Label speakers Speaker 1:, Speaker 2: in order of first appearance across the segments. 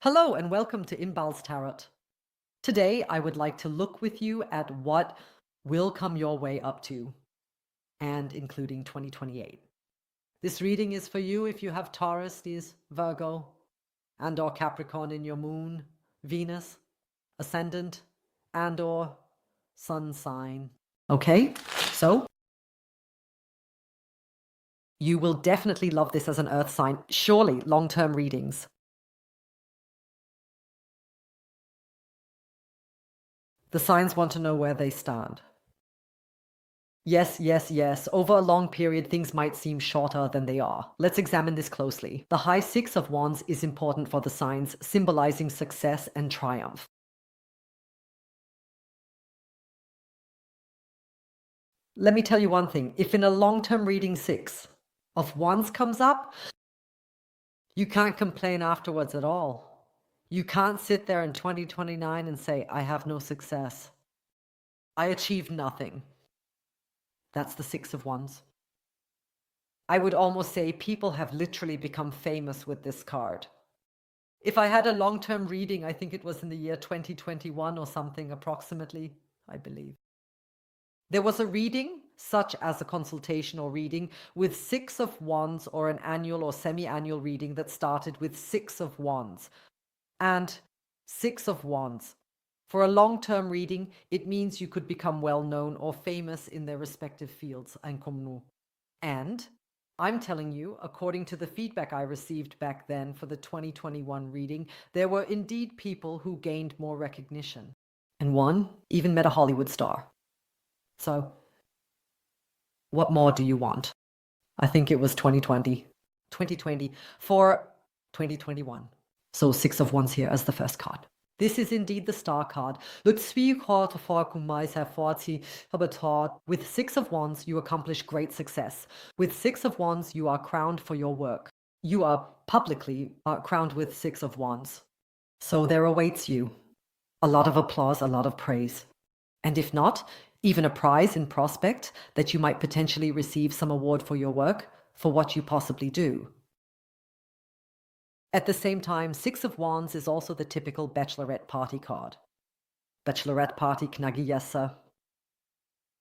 Speaker 1: Hello and welcome to inbalstarot. Today I would like to look with you at what will come your way up to and including 2028. This reading is for you if you have Taurus, Virgo, and or Capricorn in your moon, Venus, ascendant, and or sun sign. Okay, so you will definitely love this as an earth sign. Surely long-term readings. The signs want to know where they stand. Yes, yes, yes. Over a long period, things might seem shorter than they are. Let's examine this closely. The high Six of Wands is important for the signs, symbolizing success and triumph. Let me tell you one thing. If in a long-term reading Six of Wands comes up, you can't complain afterwards at all. You can't sit there in 2029 and say, I have no success. I achieved nothing. That's the Six of Wands. I would almost say people have literally become famous with this card. If I had a long-term reading, I think it was in the year 2021 or something approximately, I believe. There was a reading, such as a consultation or reading, with Six of Wands, or an annual or semi-annual reading that started with Six of Wands. And Six of Wands. For a long-term reading, it means you could become well-known or famous in their respective fields. And I'm telling you, according to the feedback I received back then for the 2021 reading, there were indeed people who gained more recognition. And one even met a Hollywood star. So, what more do you want? I think it was 2020 for 2021. So Six of Wands here as the first card. This is indeed the star card. With Six of Wands, you accomplish great success. With Six of Wands, you are crowned for your work. You are publicly crowned with Six of Wands. So there awaits you a lot of applause, a lot of praise. And if not, even a prize in prospect that you might potentially receive some award for your work, for what you possibly do. At the same time, Six of Wands is also the typical bachelorette party card. Bachelorette party, knagiyasa.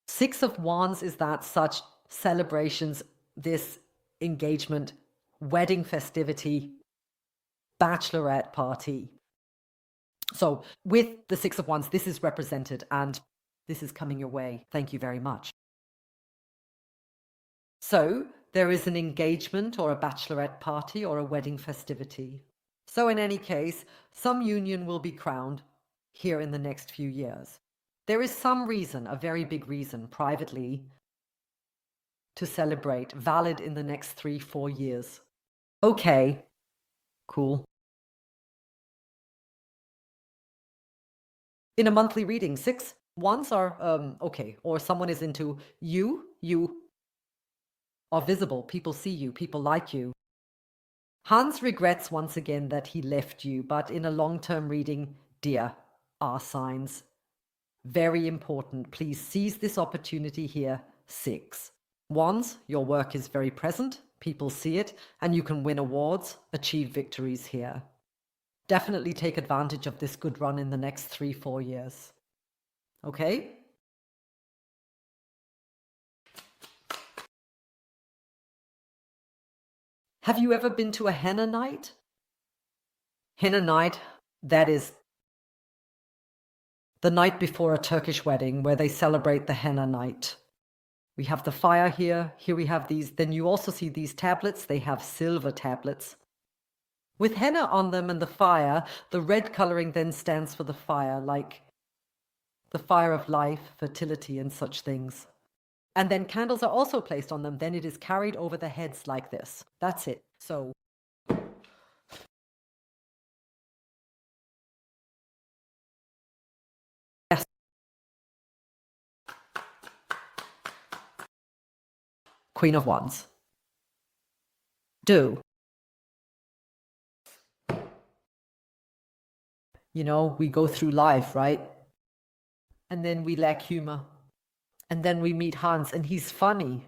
Speaker 1: Six of Wands is that such celebrations, this engagement, wedding festivity, bachelorette party. So with the Six of Wands, this is represented and this is coming your way. Thank you very much. So there is an engagement or a bachelorette party or a wedding festivity. So in any case, some union will be crowned here in the next few years. There is some reason, a very big reason, privately, to celebrate, valid in the next 3-4 years. Okay, cool. In a monthly reading, 6 Wands are okay, or someone is into you are visible, people see you, people like you. Hans regrets once again that he left you, but in a long-term reading, dear, are signs. Very important. Please seize this opportunity here. 6 Wands, your work is very present, people see it, and you can win awards, achieve victories here. Definitely take advantage of this good run in the next 3-4 years. Okay? Have you ever been to a henna night? Henna night, that is the night before a Turkish wedding where they celebrate the henna night. We have the fire here. Here we have these. Then you also see these tablets. They have silver tablets. With henna on them and the fire, the red coloring then stands for the fire, like the fire of life, fertility, and such things. And then candles are also placed on them. Then it is carried over the heads like this. That's it. So yes. Queen of Wands. Do. You know, we go through life, right? And then we lack humor. And then we meet Hans and he's funny.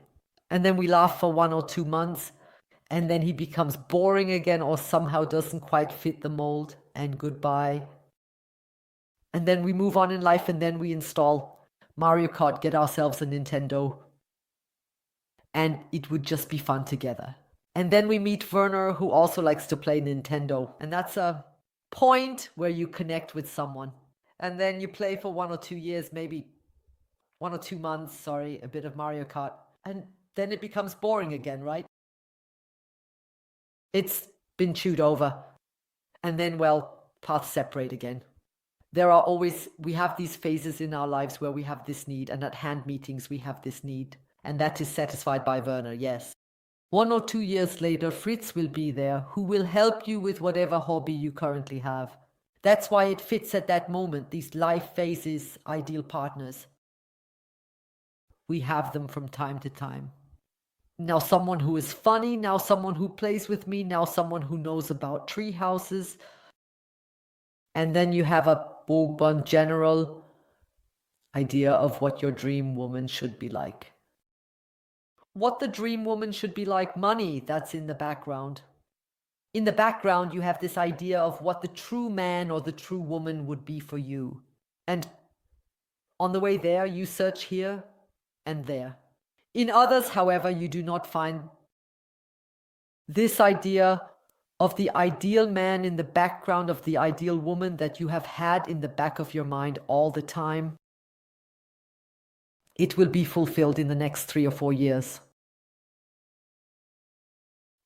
Speaker 1: And then we laugh for 1 or 2 months. and then he becomes boring again or somehow doesn't quite fit the mold, and goodbye. And then we move on in life, and then we install Mario Kart, get ourselves a Nintendo, and it would just be fun together. And then we meet Werner, who also likes to play Nintendo, and that's a point where you connect with someone. And then you play for 1 or 2 years, maybe 1 or 2 months, a bit of Mario Kart, and then it becomes boring again, right? It's been chewed over. And then, well, paths separate again. We have these phases in our lives where we have this need, and at hand meetings we have this need, and that is satisfied by Werner, yes. 1 or 2 years later, Fritz will be there, who will help you with whatever hobby you currently have. That's why it fits at that moment, these life phases, ideal partners. We have them from time to time. Now someone who is funny, now someone who plays with me, now someone who knows about tree houses. And then you have a Boban general idea of what your dream woman should be like. What the dream woman should be like, money, that's in the background. In the background, you have this idea of what the true man or the true woman would be for you. And on the way there, you search here and there. In others, however, you do not find this idea of the ideal man in the background of the ideal woman that you have had in the back of your mind all the time. It will be fulfilled in the next 3 or 4 years.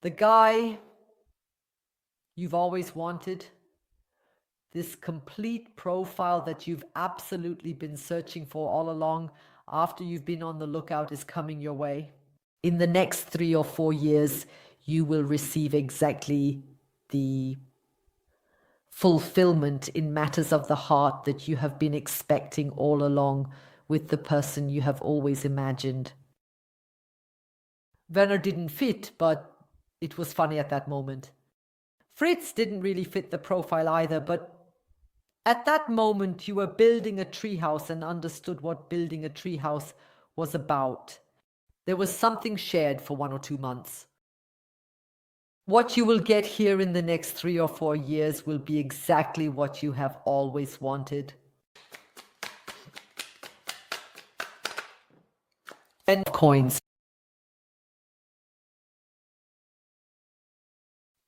Speaker 1: The guy you've always wanted, this complete profile that you've absolutely been searching for all along after you've been on the lookout, is coming your way. In the next 3 or 4 years, you will receive exactly the fulfillment in matters of the heart that you have been expecting all along with the person you have always imagined. Werner didn't fit, but it was funny at that moment. Fritz didn't really fit the profile either, but at that moment you were building a treehouse and understood what building a treehouse was about. There was something shared for 1 or 2 months. What you will get here in the next 3 or 4 years will be exactly what you have always wanted. And coins.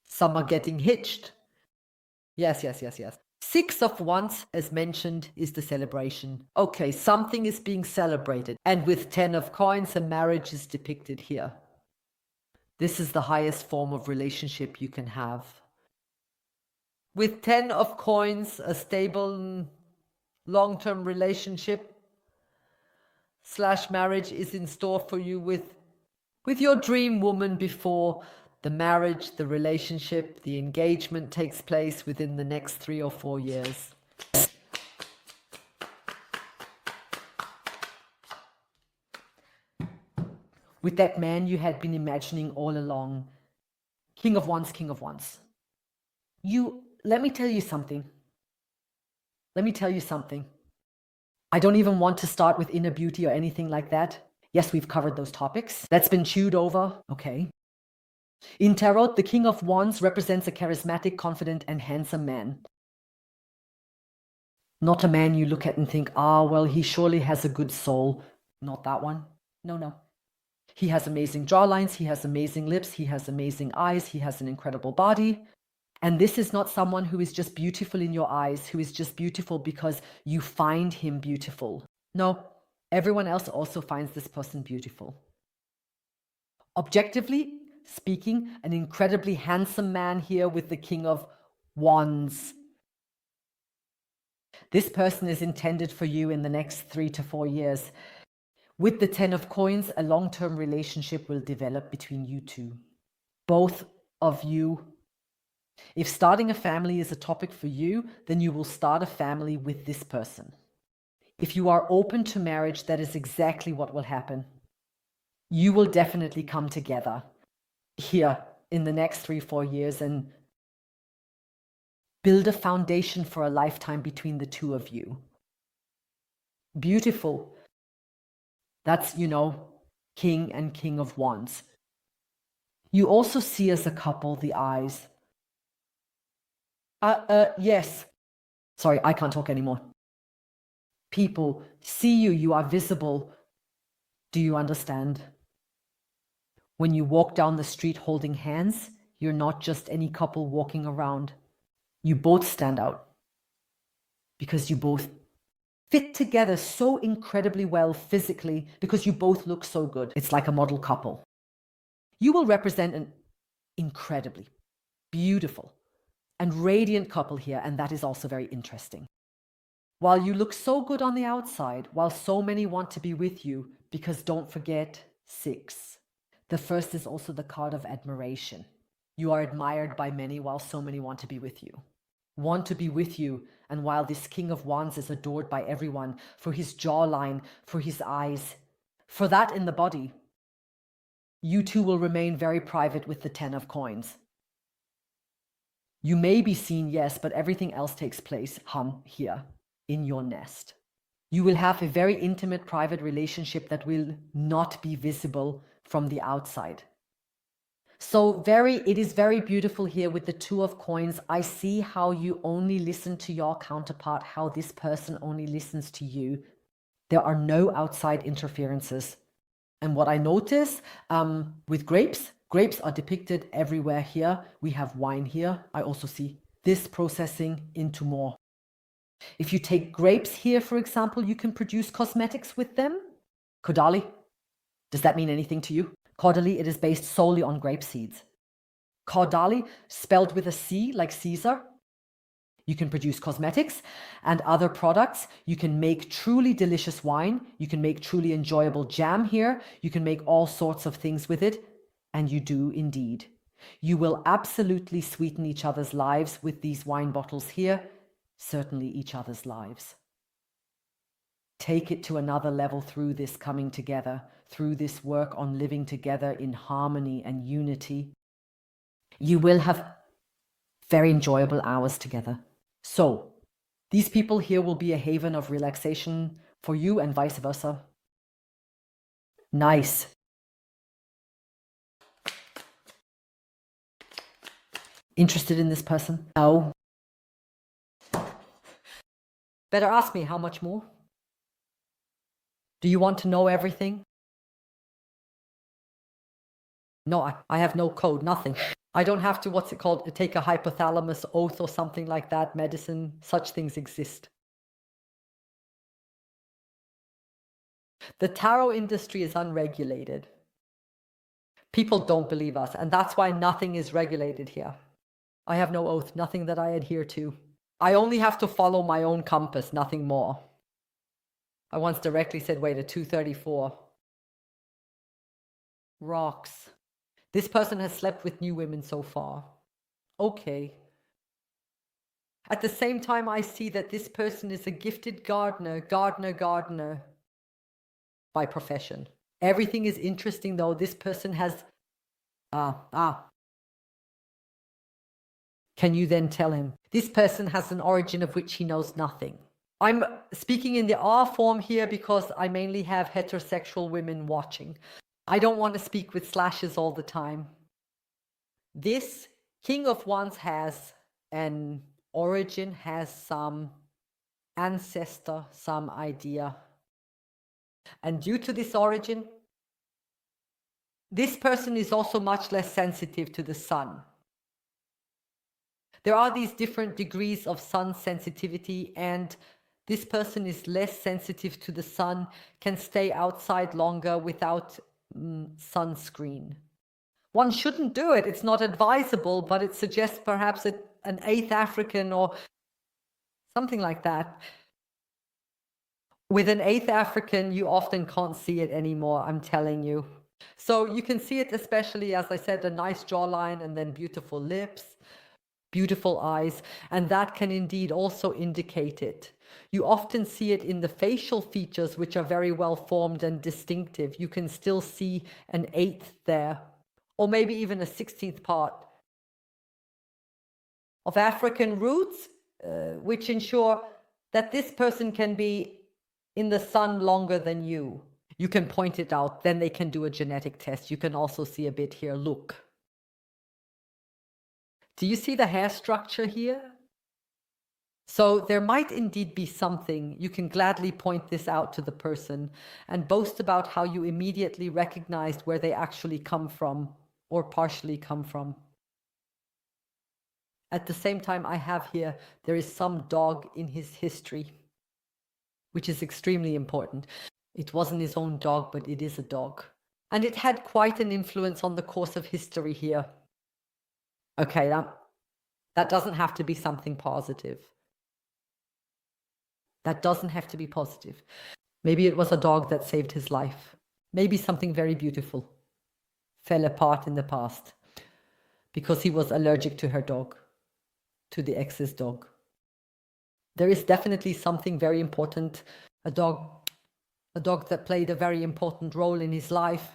Speaker 1: Some are getting hitched. Yes. 6 of Wands, as mentioned, is the celebration. Okay, something is being celebrated. And with 10 of Coins, a marriage is depicted here. This is the highest form of relationship you can have. With 10 of Coins, a stable, long-term relationship / marriage is in store for you with your dream woman before the marriage, the relationship, the engagement takes place within the next 3 or 4 years. With that man you had been imagining all along. King of Wands, King of Wands. Let me tell you something. I don't even want to start with inner beauty or anything like that. Yes, we've covered those topics. That's been chewed over. Okay. In Tarot, the King of Wands represents a charismatic, confident, and handsome man. Not a man you look at and think, well, he surely has a good soul. Not that one. No. He has amazing jawlines, he has amazing lips, he has amazing eyes, he has an incredible body. And this is not someone who is just beautiful in your eyes, who is just beautiful because you find him beautiful. No, everyone else also finds this person beautiful. Objectively speaking, an incredibly handsome man here with the King of Wands. This person is intended for you in the next 3 to 4 years. With the 10 of Coins, a long-term relationship will develop between you two. Both of you. If starting a family is a topic for you, then you will start a family with this person. If you are open to marriage, that is exactly what will happen. You will definitely come together here in the next 3-4 years and build a foundation for a lifetime between the two of you. Beautiful. That's, King and King of Wands. You also see as a couple the eyes. Yes. Sorry, I can't talk anymore. People see you, you are visible. Do you understand? When you walk down the street holding hands, you're not just any couple walking around. You both stand out because you both fit together so incredibly well physically because you both look so good. It's like a model couple. You will represent an incredibly beautiful and radiant couple here, and that is also very interesting. While you look so good on the outside, while so many want to be with you, because don't forget 6. The first is also the card of admiration. You are admired by many while so many want to be with you. Want to be with you, and while this King of Wands is adored by everyone for his jawline, for his eyes, for that in the body, you two will remain very private with the 10 of coins. You may be seen, yes, but everything else takes place, here, in your nest. You will have a very intimate, private relationship that will not be visible from the outside. So it is very beautiful here with the 2 of coins. I see how you only listen to your counterpart, how this person only listens to you. There are no outside interferences. And what I notice with grapes are depicted everywhere here. We have wine here. I also see this processing into more. If you take grapes here, for example, you can produce cosmetics with them. Kodali, does that mean anything to you? Kodali, it is based solely on grape seeds. Kodali, spelled with a C, like Caesar. You can produce cosmetics and other products. You can make truly delicious wine. You can make truly enjoyable jam here. You can make all sorts of things with it. And you do indeed. You will absolutely sweeten each other's lives with these wine bottles here. Certainly each other's lives. Take it to another level through this coming together, through this work on living together in harmony and unity. You will have very enjoyable hours together. So, these people here will be a haven of relaxation for you and vice versa. Nice. Interested in this person? No. Better ask me how much more. Do you want to know everything? No, I have no code, nothing. I don't have to, what's it called, take a hypothalamus oath or something like that, medicine, such things exist. The tarot industry is unregulated. People don't believe us, and that's why nothing is regulated here. I have no oath, nothing that I adhere to. I only have to follow my own compass, nothing more. I once directly said, wait, at 2:34. Rocks. This person has slept with new women so far. Okay. At the same time, I see that this person is a gifted gardener by profession. Everything is interesting though. This person has, Can you then tell him? This person has an origin of which he knows nothing. I'm speaking in the R form here because I mainly have heterosexual women watching. I don't want to speak with slashes all the time. This King of Wands has an origin, has some ancestor, some idea. And due to this origin, this person is also much less sensitive to the sun. There are these different degrees of sun sensitivity, and this person is less sensitive to the sun, can stay outside longer without sunscreen. One shouldn't do it. It's not advisable, but it suggests perhaps an 8th African or something like that. With an 8th African, you often can't see it anymore, I'm telling you. So you can see it especially, as I said, a nice jawline and then beautiful lips, beautiful eyes, and that can indeed also indicate it. You often see it in the facial features, which are very well formed and distinctive. You can still see an 8th there, or maybe even a 16th part of African roots, which ensure that this person can be in the sun longer than you. You can point it out, then they can do a genetic test. You can also see a bit here, look. Do you see the hair structure here? So there might indeed be something. You can gladly point this out to the person and boast about how you immediately recognized where they actually come from or partially come from. At the same time, I have here, there is some dog in his history, which is extremely important. It wasn't his own dog, but it is a dog. And it had quite an influence on the course of history here. Okay, that doesn't have to be something positive. That doesn't have to be positive. Maybe it was a dog that saved his life. Maybe something very beautiful fell apart in the past because he was allergic to her dog, to the ex's dog. There is definitely something very important, a dog that played a very important role in his life.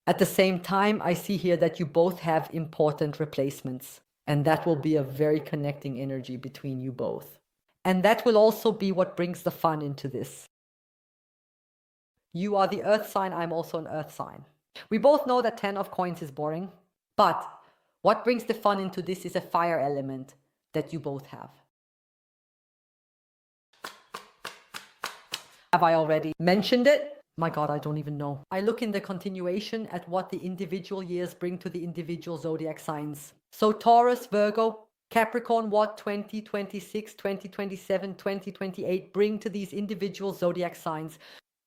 Speaker 1: At the same time, I see here that you both have important replacements, and that will be a very connecting energy between you both. And that will also be what brings the fun into this. You are the earth sign, I'm also an earth sign. We both know that 10 of coins is boring, but what brings the fun into this is a fire element that you both have. Have I already mentioned it? My God, I don't even know. I look in the continuation at what the individual years bring to the individual zodiac signs. So Taurus, Virgo, Capricorn, what 2026, 2027, 2028 bring to these individual zodiac signs.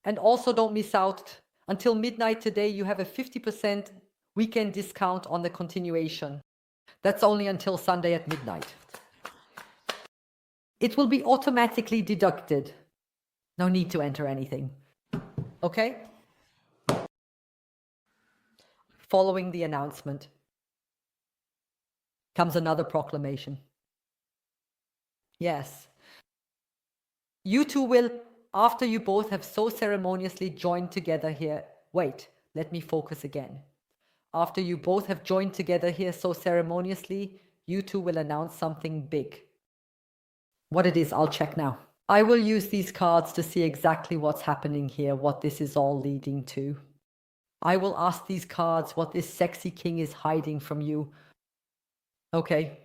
Speaker 1: And also don't miss out, until midnight today, you have a 50% weekend discount on the continuation. That's only until Sunday at midnight. It will be automatically deducted. No need to enter anything. Okay? Following the announcement comes another proclamation. Yes. You two will, after you both have so ceremoniously joined together here, wait, let me focus again. After you both have joined together here so ceremoniously, you two will announce something big. What it is, I'll check now. I will use these cards to see exactly what's happening here, what this is all leading to. I will ask these cards what this sexy king is hiding from you. Okay.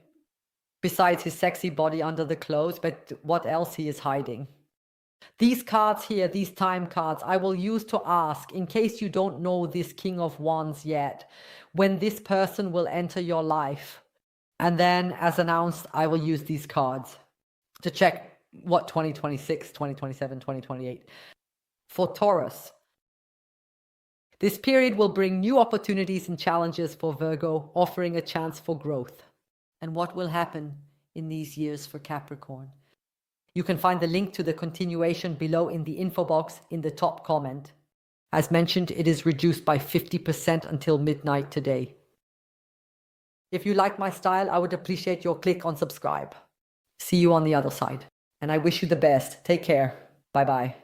Speaker 1: Besides his sexy body under the clothes, but what else he is hiding. These cards here, these time cards, I will use to ask, in case you don't know this King of Wands yet, when this person will enter your life. And then, as announced, I will use these cards to check what 2026, 2027, 2028. For Taurus, this period will bring new opportunities and challenges for Virgo, offering a chance for growth. And what will happen in these years for Capricorn? You can find the link to the continuation below in the info box in the top comment. As mentioned, it is reduced by 50% until midnight today. If you like my style, I would appreciate your click on subscribe. See you on the other side. And I wish you the best. Take care. Bye-bye.